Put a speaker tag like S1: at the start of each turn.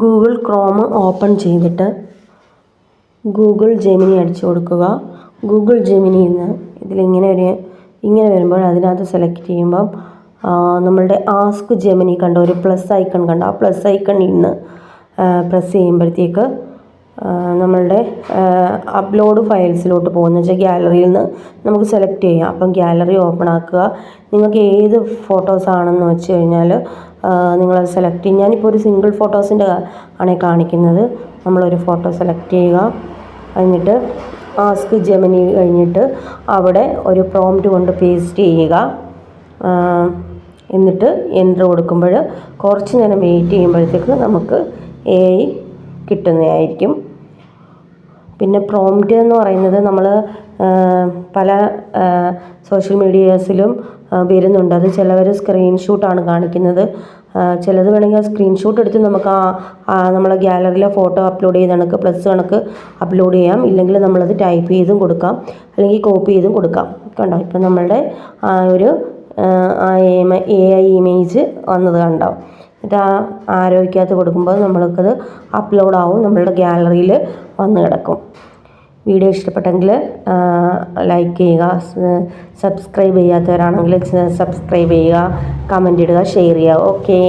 S1: Google Chrome open ചെയ്തിട്ട് Google Gemini അടിച്ചു കൊടുക്കുക. ഗൂഗിൾ ജെമിനിയിൽ നിന്ന് ഇങ്ങനെ വരുമ്പോൾ അതിനകത്ത് സെലക്ട് ചെയ്യുമ്പം നമ്മളുടെ ആസ്ക് ജെമിനി കണ്ട ഒരു പ്ലസ് ഐക്കൺ കണ്ട ആ പ്ലസ് ഐക്കണിൽ നിന്ന് പ്രസ് ചെയ്യുമ്പോഴത്തേക്ക് നമ്മളുടെ അപ്ലോഡ് ഫയൽസിലോട്ട് പോകുന്ന വെച്ചാൽ ഗാലറിയിൽ നിന്ന് നമുക്ക് സെലക്ട് ചെയ്യാം. അപ്പം ഗാലറി ഓപ്പൺ ആക്കുക. നിങ്ങൾക്ക് ഏത് ഫോട്ടോസ് ആണെന്ന് വെച്ച് കഴിഞ്ഞാൽ നിങ്ങളത് സെലക്ട് ചെയ്യും. ഞാനിപ്പോൾ ഒരു സിംഗിൾ ഫോട്ടോസിൻ്റെ ആണ് കാണിക്കുന്നത്. നമ്മളൊരു ഫോട്ടോ സെലക്ട് ചെയ്യുക. എന്നിട്ട് ആസ്ക് ജെമിനി കഴിഞ്ഞിട്ട് അവിടെ ഒരു പ്രോംപ്റ്റ് കൊണ്ട് പേസ്റ്റ് ചെയ്യുക. എന്നിട്ട് എൻ്റർ കൊടുക്കുമ്പോൾ കുറച്ച് നേരം വെയിറ്റ് ചെയ്യുമ്പോഴത്തേക്ക് നമുക്ക് AI കിട്ടുന്നതായിരിക്കും. പിന്നെ പ്രോംപ്റ്റ് എന്ന് പറയുന്നത് നമ്മൾ പല സോഷ്യൽ മീഡിയാസിലും വരുന്നുണ്ട്. അത് ചിലവർ സ്ക്രീൻഷോട്ടാണ് കാണിക്കുന്നത്. ചിലത് വേണമെങ്കിൽ ആ സ്ക്രീൻഷോട്ട് എടുത്ത് നമുക്ക് നമ്മളെ ഗാലറിയിലെ ഫോട്ടോ അപ്ലോഡ് ചെയ്ത് കണക്ക് പ്ലസ് കണക്ക് അപ്ലോഡ് ചെയ്യാം. ഇല്ലെങ്കിൽ നമ്മളത് ടൈപ്പ് ചെയ്തും കൊടുക്കാം, അല്ലെങ്കിൽ കോപ്പി ചെയ്തും കൊടുക്കാം. കണ്ടോ, ഇപ്പം നമ്മളുടെ ഒരു AI ഇമേജ് വന്നത് കണ്ടോ. എന്നിട്ട് ആരോയ്ക്കകത്ത് കൊടുക്കുമ്പോൾ നമ്മൾക്കത് അപ്ലോഡ് ആവും, നമ്മളുടെ ഗാലറിയിൽ വന്ന് കിടക്കും. വീഡിയോ ഇഷ്ടപ്പെട്ടെങ്കിൽ ലൈക്ക് ചെയ്യുക, സബ്സ്ക്രൈബ് ചെയ്യാത്തവരാണെങ്കിൽ സബ്സ്ക്രൈബ് ചെയ്യുക, കമൻ്റ് ഇടുക, ഷെയർ ചെയ്യുക. ഓക്കേ.